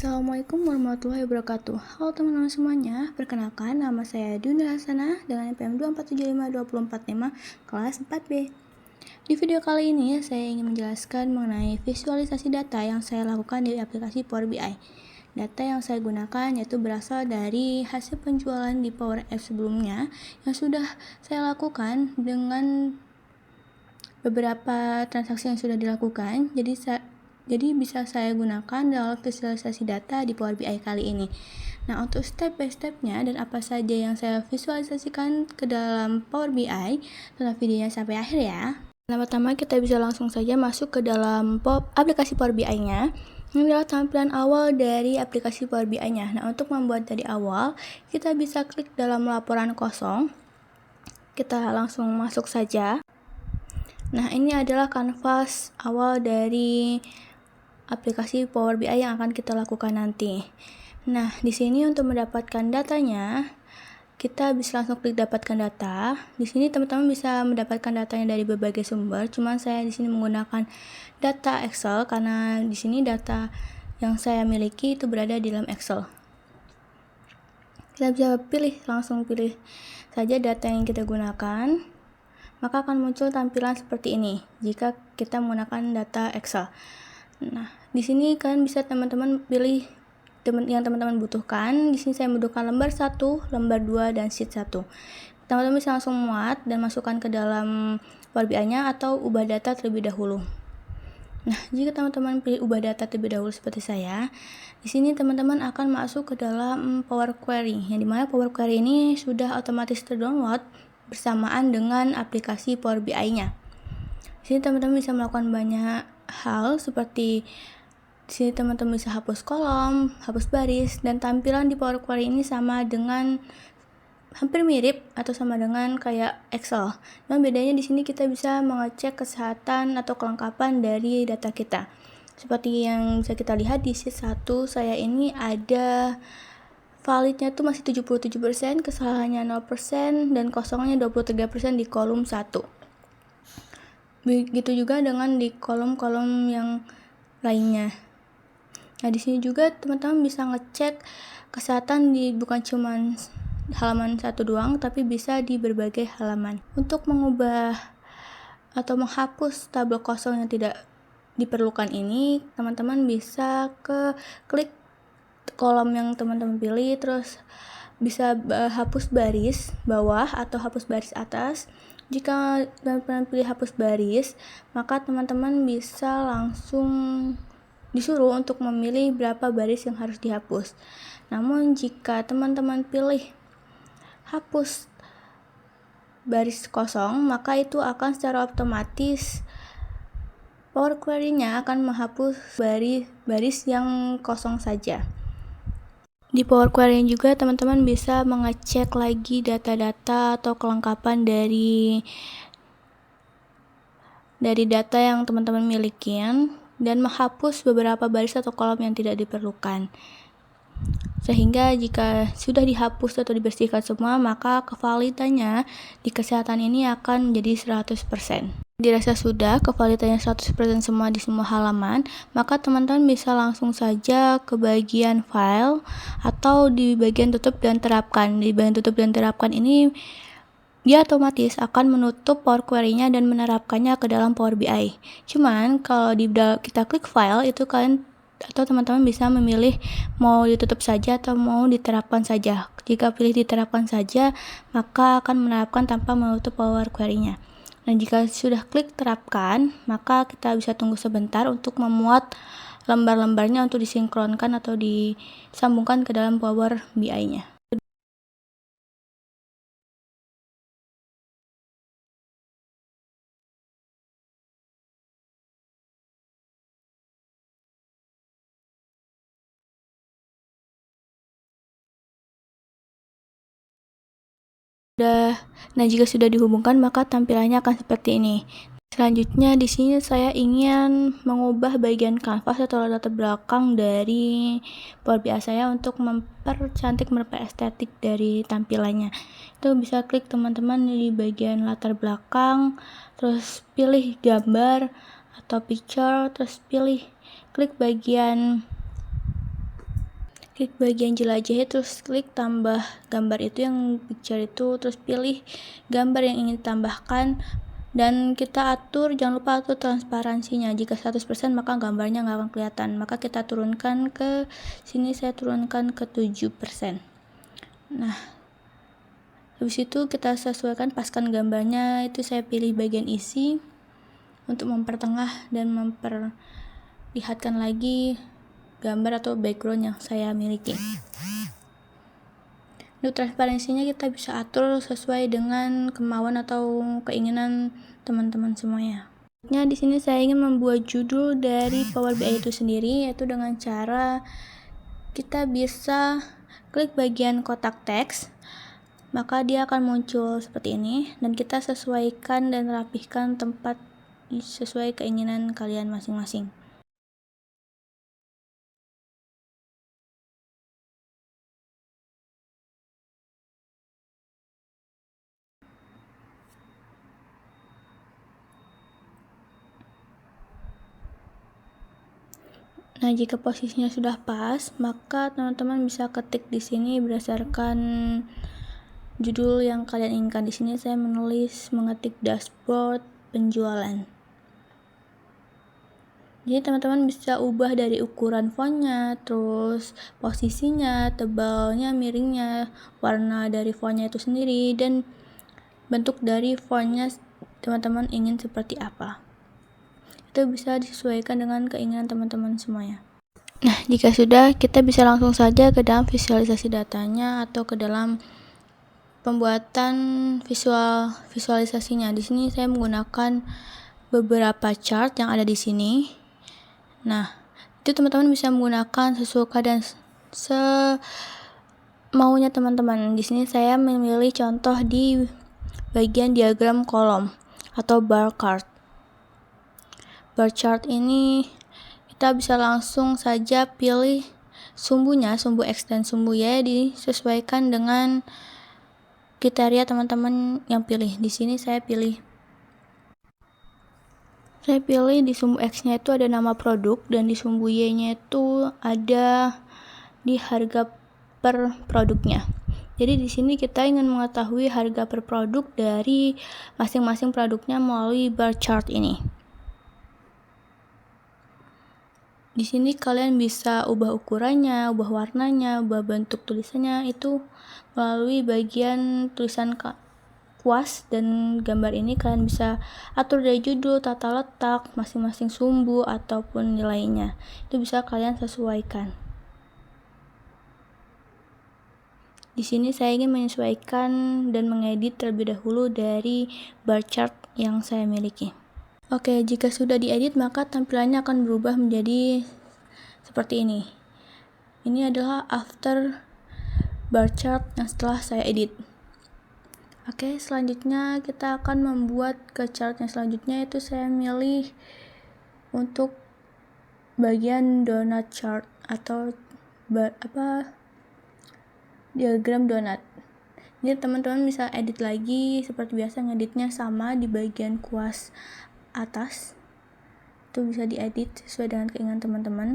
Assalamualaikum warahmatullahi wabarakatuh. Halo teman-teman semuanya, perkenalkan nama saya Dunda Hasana dengan NPM 2475245 kelas 4B. Di video kali ini saya ingin menjelaskan mengenai visualisasi data yang saya lakukan di aplikasi Power BI. Data yang saya gunakan yaitu berasal dari hasil penjualan di Power Apps sebelumnya yang sudah saya lakukan dengan beberapa transaksi yang sudah dilakukan. Jadi bisa saya gunakan dalam visualisasi data di Power BI kali ini. Nah, untuk step by stepnya dan apa saja yang saya visualisasikan ke dalam Power BI, tonton videonya sampai akhir ya. Pertama kita bisa langsung saja masuk ke dalam aplikasi Power BI-nya. Ini adalah tampilan awal dari aplikasi Power BI-nya. Nah, untuk membuat dari awal, kita bisa klik dalam laporan kosong. Kita langsung masuk saja. Nah, ini adalah kanvas awal dari aplikasi Power BI yang akan kita lakukan nanti. Nah, di sini untuk mendapatkan datanya, kita bisa langsung klik dapatkan data. Di sini teman-teman bisa mendapatkan datanya dari berbagai sumber. Cuman saya di sini menggunakan data Excel karena di sini data yang saya miliki itu berada di dalam Excel. Kita bisa langsung pilih saja data yang kita gunakan. Maka akan muncul tampilan seperti ini jika kita menggunakan data Excel. Nah, di sini kalian bisa teman-teman pilih yang teman-teman butuhkan. Di sini saya membutuhkan lembar 1, lembar 2, dan sheet 1. Teman-teman bisa langsung muat dan masukkan ke dalam Power BI-nya atau ubah data terlebih dahulu. Nah, jika teman-teman pilih ubah data terlebih dahulu seperti saya, di sini teman-teman akan masuk ke dalam Power Query, yang dimana Power Query ini sudah otomatis terdownload bersamaan dengan aplikasi Power BI-nya. Di sini teman-teman bisa melakukan banyak hal seperti di sini teman-teman bisa hapus kolom, hapus baris, dan tampilan di Power Query ini sama dengan hampir mirip atau sama dengan kayak Excel. Namun bedanya di sini kita bisa mengecek kesehatan atau kelengkapan dari data kita. Seperti yang bisa kita lihat di sheet 1 saya ini ada validnya tuh masih 77%, kesalahannya 0%, dan kosongnya 23% di kolom 1. Begitu juga dengan di kolom-kolom yang lainnya. Nah, di sini juga teman-teman bisa ngecek kesehatan di bukan cuma halaman 1 doang, tapi bisa di berbagai halaman. Untuk mengubah atau menghapus tabel kosong yang tidak diperlukan ini, teman-teman bisa klik kolom yang teman-teman pilih, terus bisa hapus baris bawah atau hapus baris atas. Jika teman-teman pilih hapus baris, maka teman-teman bisa langsung disuruh untuk memilih berapa baris yang harus dihapus. Namun jika teman-teman pilih hapus baris kosong, maka itu akan secara otomatis Power Query-nya akan menghapus baris yang kosong saja. Di Power Query juga teman-teman bisa mengecek lagi data-data atau kelengkapan dari data yang teman-teman miliki dan menghapus beberapa baris atau kolom yang tidak diperlukan. Sehingga jika sudah dihapus atau dibersihkan semua, maka kevalidannya di kesehatan ini akan menjadi 100%. Dirasa sudah kevalidannya 100% semua di semua halaman, maka teman-teman bisa langsung saja ke bagian file atau di bagian tutup dan terapkan. Di bagian tutup dan terapkan ini dia otomatis akan menutup Power Query-nya dan menerapkannya ke dalam Power BI. Cuman kalau kita klik file itu kalian atau teman-teman bisa memilih mau ditutup saja atau mau diterapkan saja. Jika pilih diterapkan saja, maka akan menerapkan tanpa menutup Power Query-nya. Nah, jika sudah klik terapkan, maka kita bisa tunggu sebentar untuk memuat lembar-lembarnya untuk disinkronkan atau disambungkan ke dalam Power BI-nya. Nah, jika sudah dihubungkan, maka tampilannya akan seperti ini. Selanjutnya di sini saya ingin mengubah bagian kanvas atau latar belakang dari Power BI saya untuk mempercantik, memperestetik dari tampilannya. Itu bisa klik teman-teman di bagian latar belakang, terus pilih gambar atau picture, terus klik bagian klik bagian jelajah, terus klik tambah gambar itu yang picture itu, terus pilih gambar yang ingin ditambahkan dan kita atur, jangan lupa atur transparansinya. Jika 100% maka gambarnya nggak akan kelihatan, maka kita turunkan ke sini, saya turunkan ke 7%. Nah, habis itu kita sesuaikan, paskan gambarnya, itu saya pilih bagian isi untuk mempertengah dan memperlihatkan lagi gambar atau background yang saya miliki. Untuk transparansinya kita bisa atur sesuai dengan kemauan atau keinginan teman-teman semuanya. Di sini saya ingin membuat judul dari Power BI itu sendiri, yaitu dengan cara kita bisa klik bagian kotak teks, maka dia akan muncul seperti ini, dan kita sesuaikan dan rapihkan tempat sesuai keinginan kalian masing-masing. Nah, jika posisinya sudah pas, maka teman-teman bisa ketik di sini berdasarkan judul yang kalian inginkan. Di sini saya mengetik dashboard penjualan. Jadi teman-teman bisa ubah dari ukuran fontnya, terus posisinya, tebalnya, miringnya, warna dari fontnya itu sendiri, dan bentuk dari fontnya teman-teman ingin seperti apa. Itu bisa disesuaikan dengan keinginan teman-teman semuanya. Nah, jika sudah, kita bisa langsung saja ke dalam visualisasi datanya atau ke dalam pembuatan visualisasinya. Di sini saya menggunakan beberapa chart yang ada di sini. Nah, itu teman-teman bisa menggunakan sesuka dan semaunya teman-teman. Di sini saya memilih contoh di bagian diagram kolom atau bar chart. Bar chart ini kita bisa langsung saja pilih sumbunya, sumbu X dan sumbu Y disesuaikan dengan kriteria teman-teman yang pilih. Di sini saya pilih di sumbu X-nya itu ada nama produk, dan di sumbu Y-nya itu ada di harga per produknya. Jadi di sini kita ingin mengetahui harga per produk dari masing-masing produknya melalui bar chart ini. Di sini kalian bisa ubah ukurannya, ubah warnanya, ubah bentuk tulisannya itu melalui bagian tulisan kuas, dan gambar ini kalian bisa atur dari judul, tata letak, masing-masing sumbu ataupun nilainya. Itu bisa kalian sesuaikan. Di sini saya ingin menyesuaikan dan mengedit terlebih dahulu dari bar chart yang saya miliki. Oke, jika sudah diedit maka tampilannya akan berubah menjadi seperti ini. Ini adalah after bar chart yang setelah saya edit. Oke, selanjutnya kita akan membuat ke chart yang selanjutnya, itu saya milih untuk bagian donut chart atau diagram donat. Jadi teman-teman bisa edit lagi seperti biasa, ngeditnya sama di bagian kuas atas. Itu bisa diedit sesuai dengan keinginan teman-teman.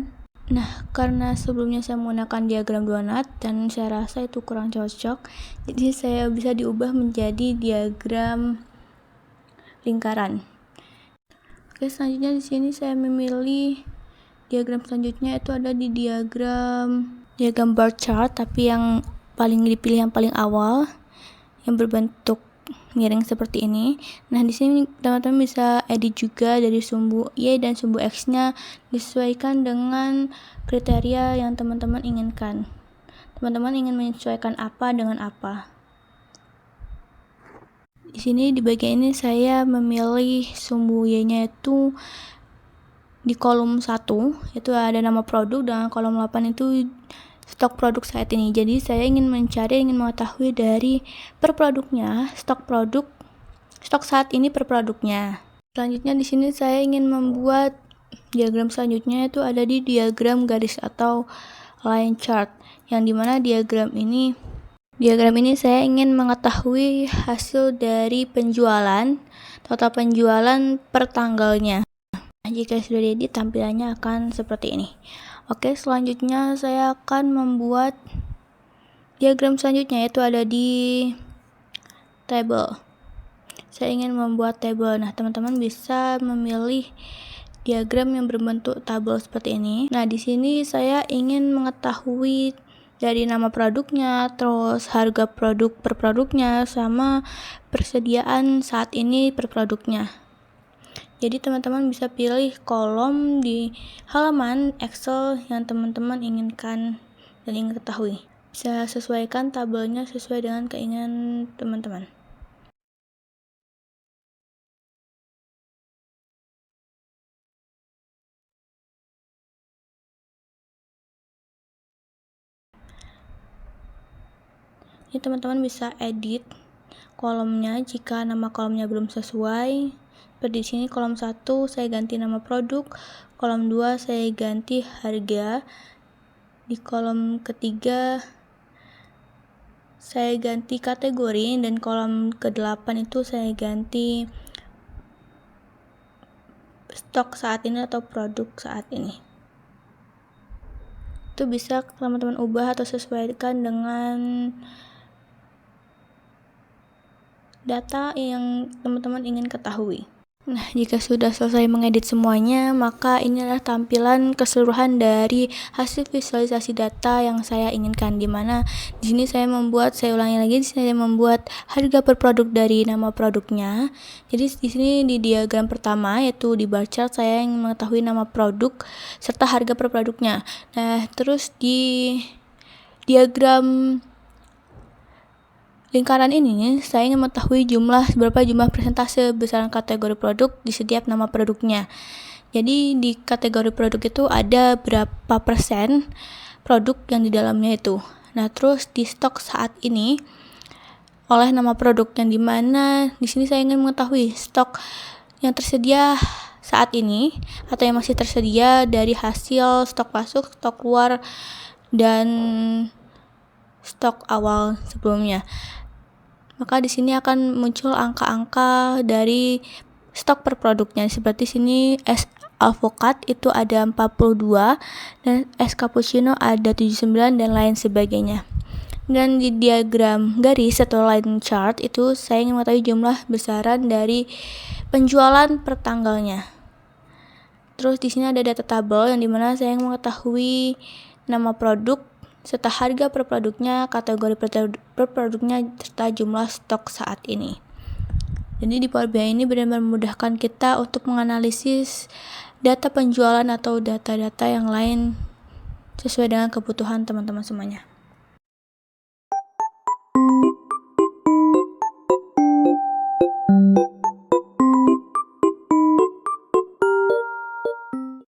Nah, karena sebelumnya saya menggunakan diagram donat dan saya rasa itu kurang cocok, jadi saya bisa diubah menjadi diagram lingkaran. Oke, selanjutnya di sini saya memilih diagram selanjutnya, itu ada di diagram bar chart, tapi yang paling dipilih yang paling awal yang berbentuk miring seperti ini. Nah, di sini teman-teman bisa edit juga dari sumbu Y dan sumbu X-nya disesuaikan dengan kriteria yang teman-teman inginkan. Teman-teman ingin menyesuaikan apa dengan apa. Di sini di bagian ini saya memilih sumbu Y-nya itu di kolom 1, itu ada nama produk, dengan kolom 8 itu stok produk saat ini. Jadi saya ingin mengetahui dari per produknya, stok saat ini per produknya. Selanjutnya di sini saya ingin membuat diagram selanjutnya, itu ada di diagram garis atau line chart, yang dimana diagram ini saya ingin mengetahui hasil dari penjualan, total penjualan per tanggalnya. Jika sudah diedit, tampilannya akan seperti ini. Oke, selanjutnya saya akan membuat diagram selanjutnya, yaitu ada di table. Saya ingin membuat table. Nah, teman-teman bisa memilih diagram yang berbentuk tabel seperti ini. Nah, di sini saya ingin mengetahui dari nama produknya, terus harga produk per produknya, sama persediaan saat ini per produknya. Jadi teman-teman bisa pilih kolom di halaman Excel yang teman-teman inginkan dan ingin ketahui. Bisa sesuaikan tabelnya sesuai dengan keinginan teman-teman. Ini teman-teman bisa edit kolomnya jika nama kolomnya belum sesuai. Seperti di sini kolom 1 saya ganti nama produk, kolom 2 saya ganti harga, di kolom ketiga saya ganti kategori, dan kolom ke-8 itu saya ganti stok saat ini atau produk saat ini. Itu bisa teman-teman ubah atau sesuaikan dengan data yang teman-teman ingin ketahui. Nah, jika sudah selesai mengedit semuanya, maka inilah tampilan keseluruhan dari hasil visualisasi data yang saya inginkan. Di mana di sini saya ulangi lagi, di sini saya membuat harga per produk dari nama produknya. Jadi di sini di diagram pertama, yaitu di bar chart, saya ingin mengetahui nama produk serta harga per produknya. Nah, terus di diagram lingkaran ini, saya ingin mengetahui berapa jumlah persentase besaran kategori produk di setiap nama produknya. Jadi di kategori produk itu ada berapa persen produk yang di dalamnya itu. Nah, terus di stok saat ini oleh nama produk, yang dimana di sini saya ingin mengetahui stok yang tersedia saat ini atau yang masih tersedia dari hasil stok masuk, stok keluar, dan stok awal sebelumnya. Maka di sini akan muncul angka-angka dari stok per produknya. Seperti sini es alpukat itu ada 42, dan es cappuccino ada 79, dan lain sebagainya. Dan di diagram garis atau line chart itu saya ingin mengetahui jumlah besaran dari penjualan per tanggalnya. Terus di sini ada data tabel yang dimana saya ingin mengetahui nama produk serta harga per produknya, kategori per produknya, serta jumlah stok saat ini. Jadi di Power BI ini benar-benar memudahkan kita untuk menganalisis data penjualan atau data-data yang lain sesuai dengan kebutuhan teman-teman semuanya.